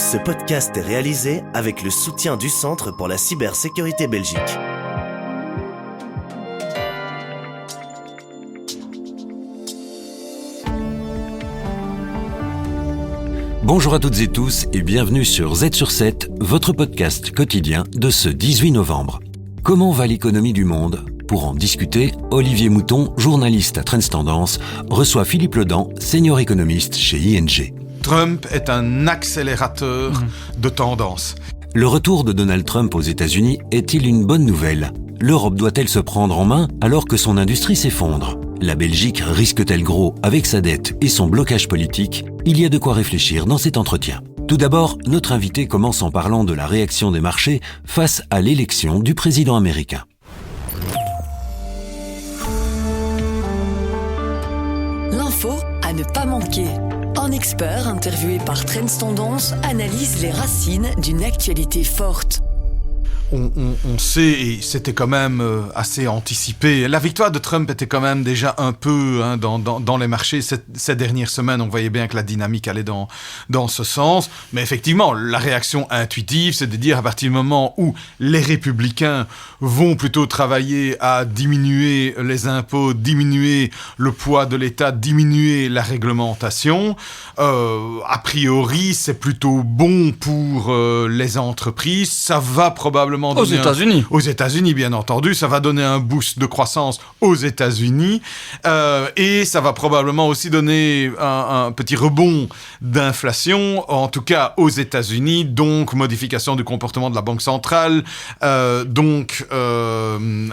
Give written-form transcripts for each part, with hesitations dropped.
Ce podcast est réalisé avec le soutien du Centre pour la cybersécurité Belgique. Bonjour à toutes et tous et bienvenue sur Z sur 7, votre podcast quotidien de ce 18 novembre. Comment va l'économie du monde ? Pour en discuter, Olivier Mouton, journaliste à Trends Tendance, reçoit Philippe Ledan, senior économiste chez ING. Trump est un accélérateur de tendance. Le retour de Donald Trump aux États-Unis est-il une bonne nouvelle ? L'Europe doit-elle se prendre en main alors que son industrie s'effondre ? La Belgique risque-t-elle gros avec sa dette et son blocage politique ? Il y a de quoi réfléchir dans cet entretien. Tout d'abord, notre invité commence en parlant de la réaction des marchés face à l'élection du président américain. L'info à ne pas manquer. Un expert interviewé par Trends Tendance analyse les racines d'une actualité forte. On sait, et c'était quand même assez anticipé, la victoire de Trump était quand même déjà un peu dans les marchés ces dernières semaines. On voyait bien que la dynamique allait dans ce sens. Mais effectivement, la réaction intuitive, c'est de dire à partir du moment où les républicains vont plutôt travailler à diminuer les impôts, diminuer le poids de l'État, diminuer la réglementation, a priori, c'est plutôt bon pour les entreprises. Ça va probablement aux États-Unis. Aux États-Unis, bien entendu. Ça va donner un boost de croissance aux États-Unis. Et ça va probablement aussi donner un petit rebond d'inflation, en tout cas aux États-Unis. Donc, modification du comportement de la Banque centrale. Donc,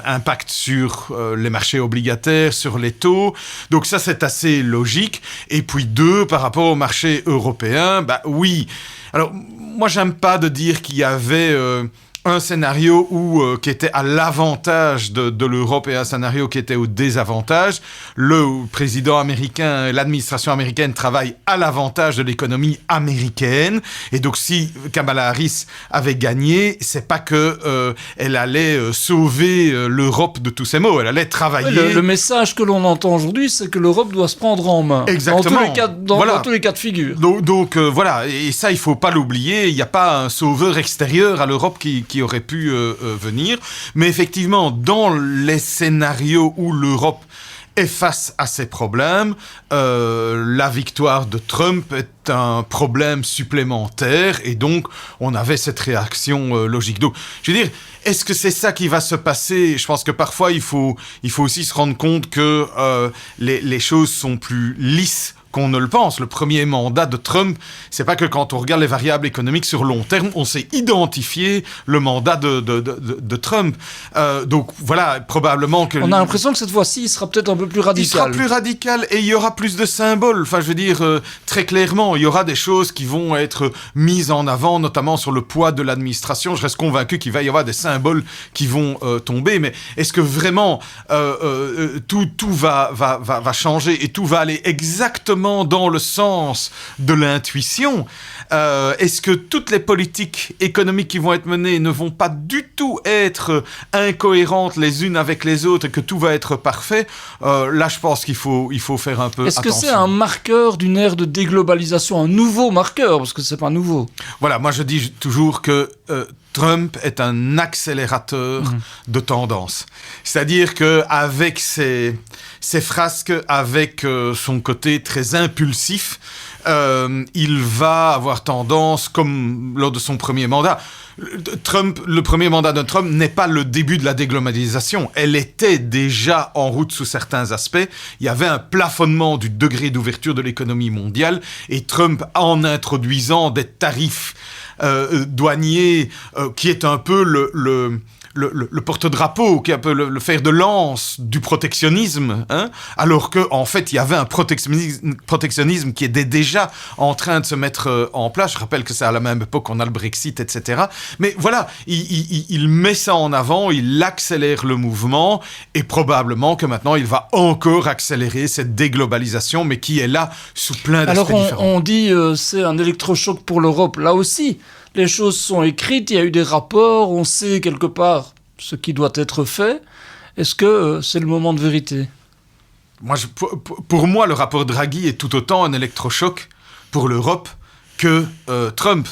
impact sur les marchés obligataires, sur les taux. Donc, ça, c'est assez logique. Et puis, par rapport au marché européen, oui. Alors, moi, j'aime pas de dire qu'il y avait un scénario qui était à l'avantage de l'Europe et un scénario qui était au désavantage. Le président américain, l'administration américaine travaille à l'avantage de l'économie américaine. Et donc, si Kamala Harris avait gagné, c'est pas que elle allait sauver l'Europe de tous ces maux. Elle allait travailler. Le message que l'on entend aujourd'hui, c'est que l'Europe doit se prendre en main. Exactement. Dans tous les cas de figure. Donc voilà. Et ça, il faut pas l'oublier. Il n'y a pas un sauveur extérieur à l'Europe qui aurait pu venir. Mais effectivement, dans les scénarios où l'Europe est face à ces problèmes, la victoire de Trump est un problème supplémentaire et donc on avait cette réaction logique. Donc, je veux dire, est-ce que c'est ça qui va se passer ? Je pense que parfois il faut aussi se rendre compte que les choses sont plus lisses qu'on ne le pense. Le premier mandat de Trump, c'est pas que quand on regarde les variables économiques sur long terme, on sait identifier le mandat de Trump. Donc voilà, probablement que... On a l'impression que cette fois-ci, il sera peut-être un peu plus radical. Il sera plus radical et il y aura plus de symboles. Enfin, je veux dire, très clairement, il y aura des choses qui vont être mises en avant, notamment sur le poids de l'administration. Je reste convaincu qu'il va y avoir des symboles qui vont tomber. Mais est-ce que vraiment tout va changer et tout va aller exactement dans le sens de l'intuition? Est-ce que toutes les politiques économiques qui vont être menées ne vont pas du tout être incohérentes les unes avec les autres et que tout va être parfait? Là, je pense qu'il faut faire un peu attention. Est-ce que c'est un marqueur d'une ère de déglobalisation, un nouveau marqueur, parce que c'est pas nouveau? Voilà, moi je dis toujours que Trump est un accélérateur de tendance. C'est-à-dire qu'avec ses frasques, avec son côté très impulsif, il va avoir tendance, comme lors de son premier mandat. Le premier mandat de Trump n'est pas le début de la déglobalisation. Elle était déjà en route sous certains aspects. Il y avait un plafonnement du degré d'ouverture de l'économie mondiale et Trump, en introduisant des tarifs douaniers, qui est un peu le porte-drapeau, qui est un peu le fer de lance du protectionnisme, alors qu'en fait, il y avait un protectionnisme qui était déjà en train de se mettre en place. Je rappelle que c'est à la même époque qu'on a le Brexit, etc. Mais voilà, il met ça en avant, il accélère le mouvement, et probablement que maintenant, il va encore accélérer cette déglobalisation, mais qui est là sous plein d'aspects différents. Alors, on dit c'est un électrochoc pour l'Europe. Là aussi, les choses sont écrites, il y a eu des rapports, on sait quelque part ce qui doit être fait. Est-ce que c'est le moment de vérité ? Pour moi, le rapport Draghi est tout autant un électrochoc pour l'Europe que Trump.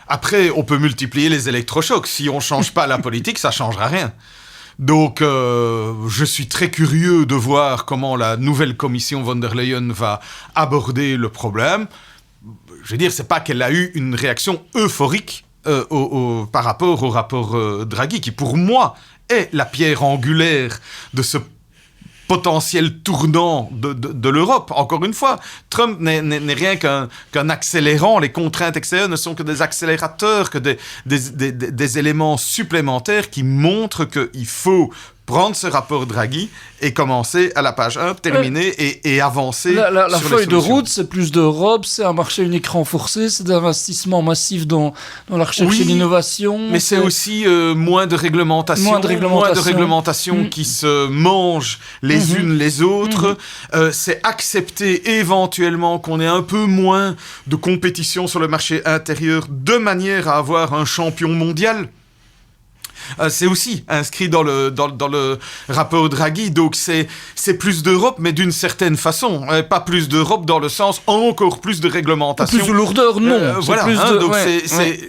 Après, on peut multiplier les électrochocs. Si on change pas la politique, ça changera rien. Donc, je suis très curieux de voir comment la nouvelle commission von der Leyen va aborder le problème. Je veux dire, c'est pas qu'elle a eu une réaction euphorique par rapport au rapport Draghi, qui pour moi est la pierre angulaire de ce potentiel tournant de l'Europe. Encore une fois, Trump n'est rien qu'un accélérant. Les contraintes extérieures ne sont que des accélérateurs, que des éléments supplémentaires qui montrent qu'il faut prendre ce rapport Draghi et commencer à la page 1, terminer et avancer La sur feuille les de solutions. route, c'est plus d'Europe, c'est un marché unique renforcé, c'est des investissements massifs dans la recherche Oui, et l'innovation. Mais c'est aussi moins de réglementation, qui se mangent les unes les autres. C'est accepter éventuellement qu'on ait un peu moins de compétition sur le marché intérieur de manière à avoir un champion mondial. C'est aussi inscrit dans le rapport Draghi, donc c'est plus d'Europe, mais d'une certaine façon. Pas plus d'Europe dans le sens encore plus de réglementation. Plus de lourdeur, non. Voilà, plus donc ouais.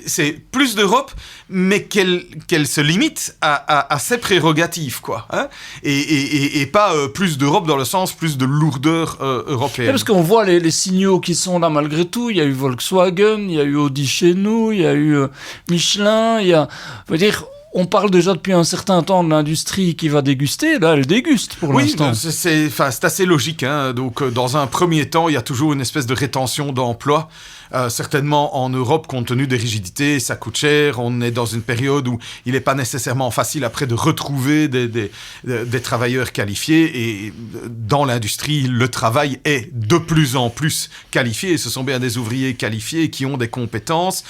c'est plus d'Europe, mais qu'elle se limite à ses prérogatives, quoi. Hein, et pas plus d'Europe dans le sens plus de lourdeur européenne. Parce qu'on voit les signaux qui sont là malgré tout. Il y a eu Volkswagen, il y a eu Audi chez nous, il y a eu Michelin, il y a... Je veux dire... On parle déjà depuis un certain temps de l'industrie qui va déguster. Là, elle déguste pour l'instant. Oui, c'est assez logique. Hein. Donc, dans un premier temps, il y a toujours une espèce de rétention d'emploi. Certainement en Europe, compte tenu des rigidités, ça coûte cher. On est dans une période où il n'est pas nécessairement facile après de retrouver des travailleurs qualifiés. Et dans l'industrie, le travail est de plus en plus qualifié. Ce sont bien des ouvriers qualifiés qui ont des compétences.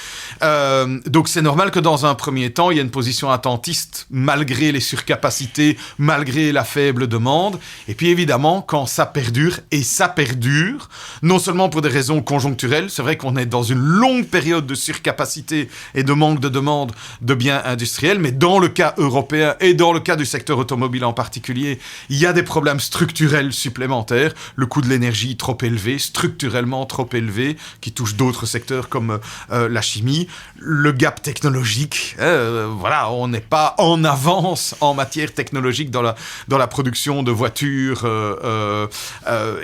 Donc c'est normal que dans un premier temps, il y ait une position attentiste malgré les surcapacités, malgré la faible demande. Et puis évidemment, quand ça perdure, et ça perdure, non seulement pour des raisons conjoncturelles, c'est vrai qu'on est dans une longue période de surcapacité et de manque de demande de biens industriels, mais dans le cas européen et dans le cas du secteur automobile en particulier, il y a des problèmes structurels supplémentaires, le coût de l'énergie trop élevé, structurellement trop élevé, qui touche d'autres secteurs comme la chimie, le gap technologique, voilà, on n'est pas en avance en matière technologique dans la production de voitures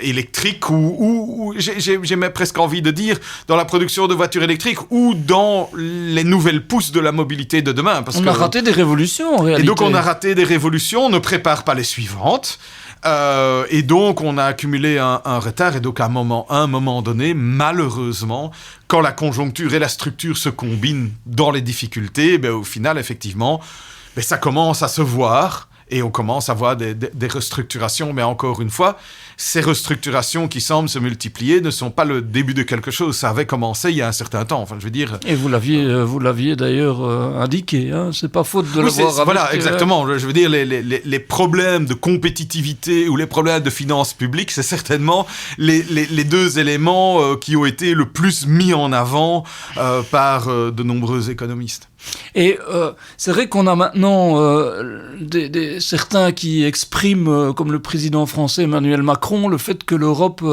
électriques ou j'ai même presque envie de dire dans la production de voitures électriques ou dans les nouvelles pousses de la mobilité de demain. Parce on a raté des révolutions, en réalité. Et donc, on a raté des révolutions, on ne prépare pas les suivantes. Et donc, on a accumulé un retard. Et donc, à un moment donné, malheureusement, quand la conjoncture et la structure se combinent dans les difficultés, ben, au final, effectivement, ben, ça commence à se voir. Et on commence à voir des restructurations. Mais encore une fois, ces restructurations qui semblent se multiplier ne sont pas le début de quelque chose. Ça avait commencé il y a un certain temps. Enfin, je veux dire... Et vous l'aviez d'ailleurs indiqué. Hein. C'est pas faute de le voir. Voilà, exactement. Je veux dire, les problèmes de compétitivité ou les problèmes de finances publiques, c'est certainement les deux éléments qui ont été le plus mis en avant par de nombreux économistes. Et c'est vrai qu'on a maintenant certains qui expriment, comme le président français Emmanuel Macron, le fait que l'Europe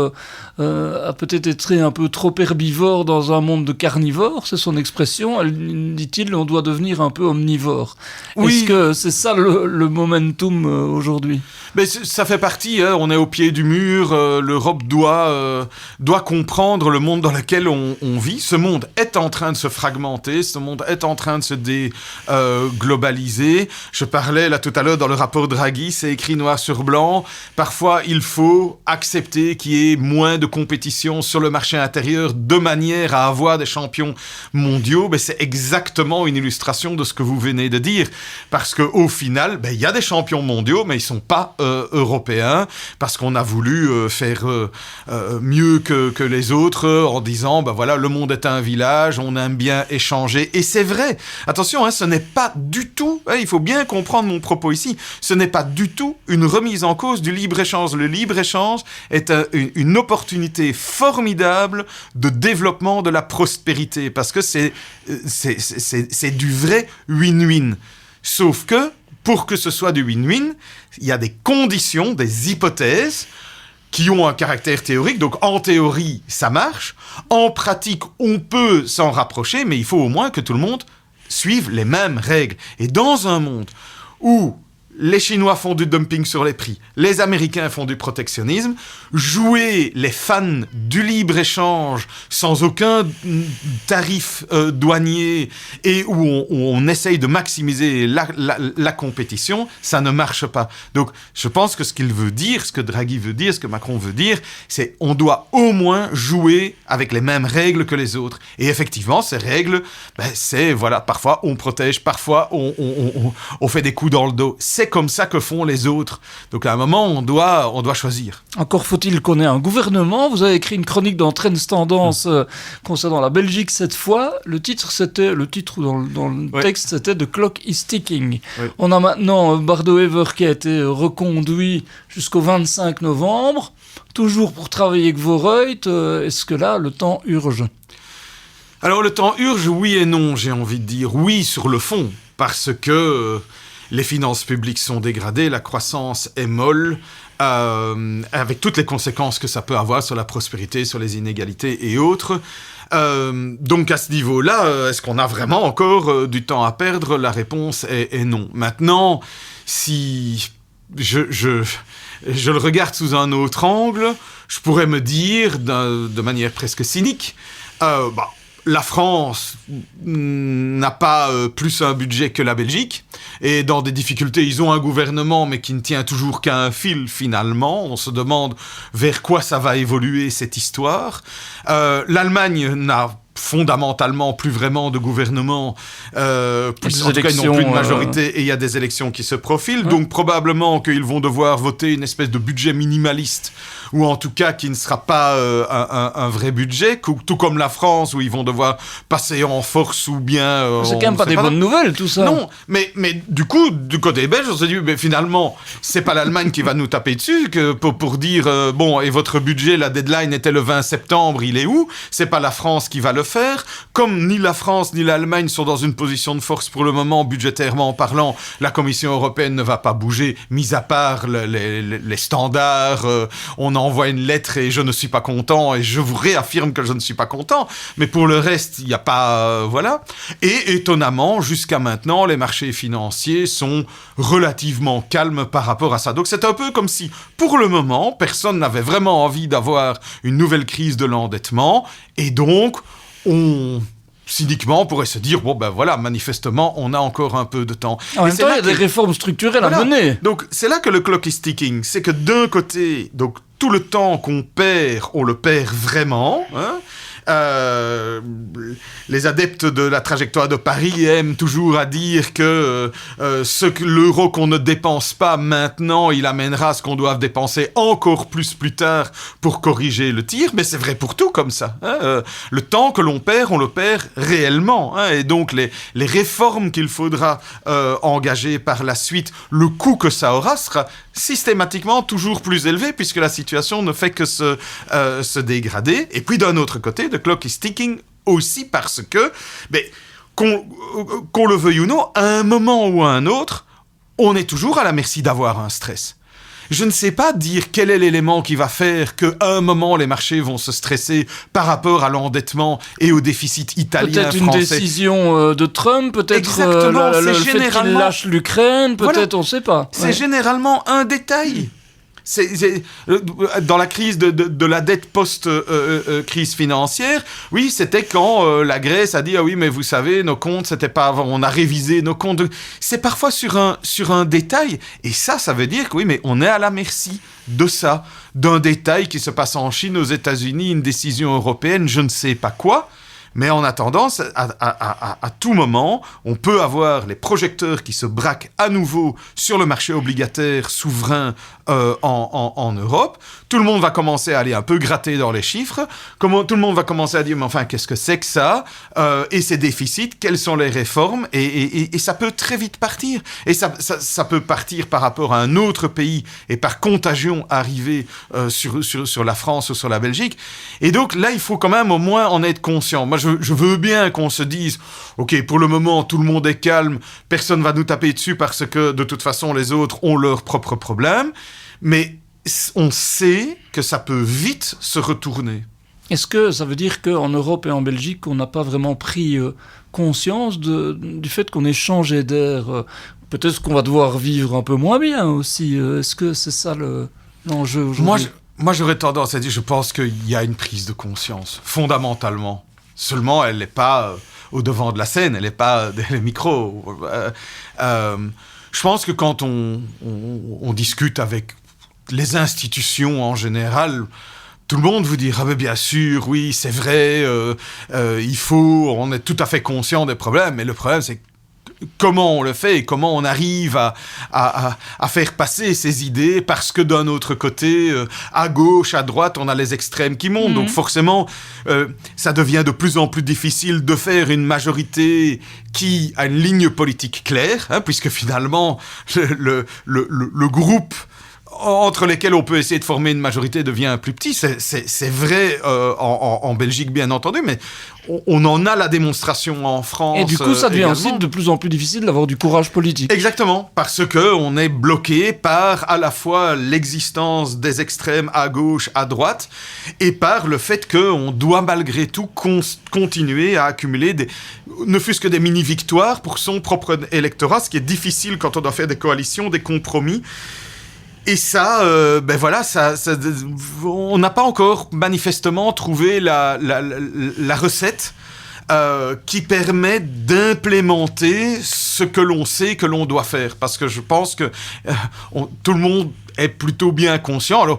a peut-être été un peu trop herbivore dans un monde de carnivores, c'est son expression. Dit-il, on doit devenir un peu omnivore. Oui. Est-ce que c'est ça le momentum aujourd'hui ? Mais ça fait partie, hein, on est au pied du mur, l'Europe doit comprendre le monde dans lequel on vit. Ce monde est en train de se fragmenter, ce monde est en train de se déglobaliser. Je parlais là tout à l'heure dans le rapport Draghi, c'est écrit noir sur blanc. Parfois, il faut accepter qu'il y ait moins de compétition sur le marché intérieur de manière à avoir des champions mondiaux. Mais c'est exactement une illustration de ce que vous venez de dire. Parce qu'au final, il y a des champions mondiaux, mais ils ne sont pas européens, parce qu'on a voulu faire mieux que les autres en disant, voilà, le monde est un village, on aime bien échanger. Et c'est vrai. Attention, ce n'est pas du tout, il faut bien comprendre mon propos ici, ce n'est pas du tout une remise en cause du libre-échange. Le libre-échange est une opportunité formidable de développement de la prospérité, parce que c'est du vrai win-win. Sauf que, pour que ce soit du win-win, il y a des conditions, des hypothèses qui ont un caractère théorique. Donc, en théorie, ça marche. En pratique, on peut s'en rapprocher, mais il faut au moins que tout le monde suive les mêmes règles. Et dans un monde où les Chinois font du dumping sur les prix, les Américains font du protectionnisme, jouer les fans du libre-échange sans aucun tarif douanier et où on essaye de maximiser la compétition, ça ne marche pas. Donc, je pense que ce qu'il veut dire, ce que Draghi veut dire, ce que Macron veut dire, c'est on doit au moins jouer avec les mêmes règles que les autres. Et effectivement, ces règles, c'est, voilà, parfois on protège, parfois on fait des coups dans le dos. C'est comme ça que font les autres. Donc à un moment, on doit choisir. Encore faut-il qu'on ait un gouvernement. Vous avez écrit une chronique dans Trends Tendance concernant la Belgique cette fois. Le titre dans le texte, c'était « The clock is ticking ». On a maintenant Bardo-Wever qui a été reconduit jusqu'au 25 novembre, toujours pour travailler avec Vorreut. Est-ce que là, le temps urge ? Alors le temps urge, oui et non, j'ai envie de dire. Oui, sur le fond, parce que les finances publiques sont dégradées, la croissance est molle, avec toutes les conséquences que ça peut avoir sur la prospérité, sur les inégalités et autres. Donc à ce niveau-là, est-ce qu'on a vraiment encore du temps à perdre ? La réponse est non. Maintenant, si je le regarde sous un autre angle, je pourrais me dire, de manière presque cynique, la France n'a pas plus un budget que la Belgique, et dans des difficultés, ils ont un gouvernement, mais qui ne tient toujours qu'à un fil, finalement. On se demande vers quoi ça va évoluer, cette histoire. L'Allemagne n'a fondamentalement plus vraiment de gouvernement, en tout cas ils n'ont plus de majorité et il y a des élections qui se profilent, donc probablement qu'ils vont devoir voter une espèce de budget minimaliste, ou en tout cas qui ne sera pas un vrai budget, tout comme la France où ils vont devoir passer en force ou bien... c'est quand même pas des bonnes nouvelles tout ça. Non, mais du coup, du côté belge, on s'est dit, mais finalement, c'est pas l'Allemagne qui va nous taper dessus pour dire, et votre budget, la deadline était le 20 septembre, il est où ? C'est pas la France qui va le faire. Comme ni la France ni l'Allemagne sont dans une position de force pour le moment, budgétairement parlant, la Commission européenne ne va pas bouger, mis à part les standards, on envoie une lettre et je ne suis pas content, et je vous réaffirme que je ne suis pas content, mais pour le reste, il n'y a pas... voilà. Et étonnamment, jusqu'à maintenant, les marchés financiers sont relativement calmes par rapport à ça. Donc c'est un peu comme si, pour le moment, personne n'avait vraiment envie d'avoir une nouvelle crise de l'endettement, et donc cyniquement, on pourrait se dire, manifestement, on a encore un peu de temps. En même temps, il y a des réformes structurelles à mener. Donc, c'est là que le clock is ticking. C'est que d'un côté, donc, tout le temps qu'on perd, on le perd vraiment, les adeptes de la trajectoire de Paris aiment toujours à dire que l'euro qu'on ne dépense pas maintenant, il amènera à ce qu'on doit dépenser encore plus tard pour corriger le tir, mais c'est vrai pour tout comme ça. Le temps que l'on perd, on le perd réellement. Et donc les réformes qu'il faudra engager par la suite, le coût que ça aura sera systématiquement toujours plus élevé puisque la situation ne fait que se dégrader. Et puis d'un autre côté, the clock is ticking aussi parce que, qu'on le veuille ou non, à un moment ou à un autre, on est toujours à la merci d'avoir un stress. Je ne sais pas dire quel est l'élément qui va faire qu'à un moment, les marchés vont se stresser par rapport à l'endettement et au déficit italien, français. Peut-être une décision de Trump, peut-être le fait qu'il lâche l'Ukraine, peut-être, on ne sait pas. C'est généralement un détail. C'est dans la crise de la dette post-crise financière, oui, c'était quand la Grèce a dit « Ah oui, mais vous savez, nos comptes, c'était pas avant, on a révisé nos comptes. » C'est parfois sur un détail, et ça veut dire que oui, mais on est à la merci de ça, d'un détail qui se passe en Chine, aux États-Unis, une décision européenne, je ne sais pas quoi. Mais en attendant, à tout moment, on peut avoir les projecteurs qui se braquent à nouveau sur le marché obligataire souverain en Europe. Tout le monde va commencer à aller un peu gratter dans les chiffres. Tout le monde va commencer à dire, mais enfin, qu'est-ce que c'est que ça ? Et ces déficits, quelles sont les réformes ? Et ça peut très vite partir. Et ça peut partir par rapport à un autre pays et par contagion arriver sur la France ou sur la Belgique. Et donc là, il faut quand même au moins en être conscient. Moi, je veux bien qu'on se dise, ok, pour le moment, tout le monde est calme, personne va nous taper dessus parce que, de toute façon, les autres ont leurs propres problèmes. Mais on sait que ça peut vite se retourner. Est-ce que ça veut dire qu'en Europe et en Belgique, on n'a pas vraiment pris conscience du fait qu'on ait changé d'air Peut-être qu'on va devoir vivre un peu moins bien aussi. Est-ce que c'est ça l'enjeu aujourd'hui ? Moi, j'aurais tendance à dire, je pense qu'il y a une prise de conscience, fondamentalement. Seulement, elle n'est pas au devant de la scène, elle n'est pas derrière les micros. Je pense que quand on discute avec les institutions en général, tout le monde vous dit « Ah ben bien sûr, oui, c'est vrai, on est tout à fait conscient des problèmes. » Mais le problème, c'est comment on le fait et comment on arrive à faire passer ces idées, parce que d'un autre côté, à gauche, à droite, on a les extrêmes qui montent. Donc forcément, ça devient de plus en plus difficile de faire une majorité qui a une ligne politique claire, puisque finalement, le groupe entre lesquels on peut essayer de former une majorité devient plus petit. C'est vrai en Belgique, bien entendu, mais on en a la démonstration en France. Et du coup, ça devient également. aussi de plus en plus difficile d'avoir du courage politique. Exactement, parce qu'on est bloqué par à la fois l'existence des extrêmes à gauche, à droite, et par le fait qu'on doit malgré tout continuer à accumuler ne fût-ce que des mini-victoires pour son propre électorat, ce qui est difficile quand on doit faire des coalitions, des compromis. Et ça, on n'a pas encore manifestement trouvé la recette qui permet d'implémenter ce que l'on sait que l'on doit faire. Parce que je pense que tout le monde est plutôt bien conscient. Alors,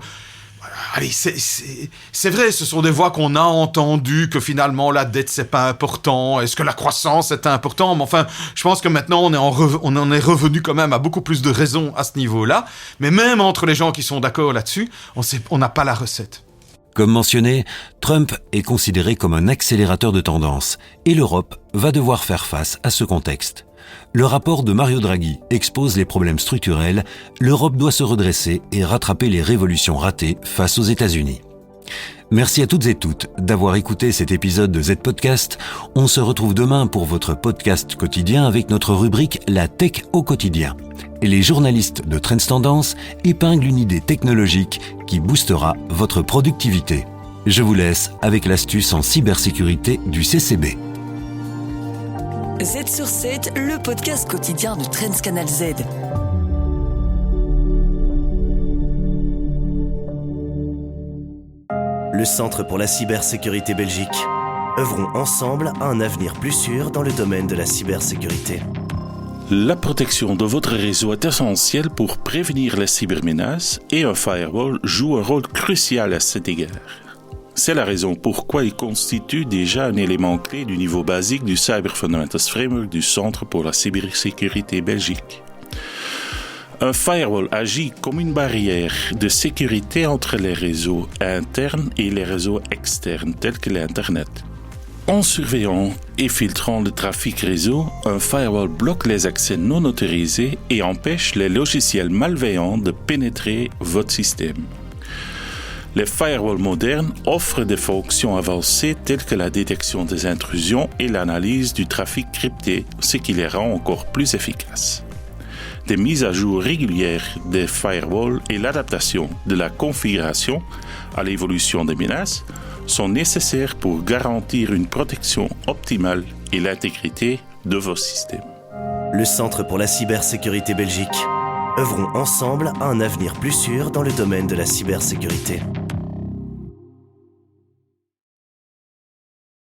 allez, c'est vrai, ce sont des voix qu'on a entendues, que finalement la dette c'est pas important, est-ce que la croissance est important, mais enfin, je pense que maintenant on en est revenu quand même à beaucoup plus de raisons à ce niveau-là, mais même entre les gens qui sont d'accord là-dessus, on n'a pas la recette. Comme mentionné, Trump est considéré comme un accélérateur de tendance et l'Europe va devoir faire face à ce contexte. Le rapport de Mario Draghi expose les problèmes structurels. L'Europe doit se redresser et rattraper les révolutions ratées face aux États-Unis. Merci à toutes et toutes d'avoir écouté cet épisode de Z-Podcast. On se retrouve demain pour votre podcast quotidien avec notre rubrique La Tech au quotidien. Et les journalistes de Trends Tendance épinglent une idée technologique qui boostera votre productivité. Je vous laisse avec l'astuce en cybersécurité du CCB. Z sur 7, le podcast quotidien de Trends Canal Z. Le Centre pour la cybersécurité Belgique. Œuvrons ensemble à un avenir plus sûr dans le domaine de la cybersécurité. La protection de votre réseau est essentielle pour prévenir les cybermenaces et un firewall joue un rôle crucial à cet égard. C'est la raison pourquoi il constitue déjà un élément clé du niveau basique du Cyber Fundamentals Framework du Centre pour la cybersécurité Belgique. Un firewall agit comme une barrière de sécurité entre les réseaux internes et les réseaux externes tels que l'Internet. En surveillant et filtrant le trafic réseau, un firewall bloque les accès non autorisés et empêche les logiciels malveillants de pénétrer votre système. Les firewalls modernes offrent des fonctions avancées telles que la détection des intrusions et l'analyse du trafic crypté, ce qui les rend encore plus efficaces. Des mises à jour régulières des firewalls et l'adaptation de la configuration à l'évolution des menaces sont nécessaires pour garantir une protection optimale et l'intégrité de vos systèmes. Le Centre pour la cybersécurité Belgique. Œuvrons ensemble à un avenir plus sûr dans le domaine de la cybersécurité.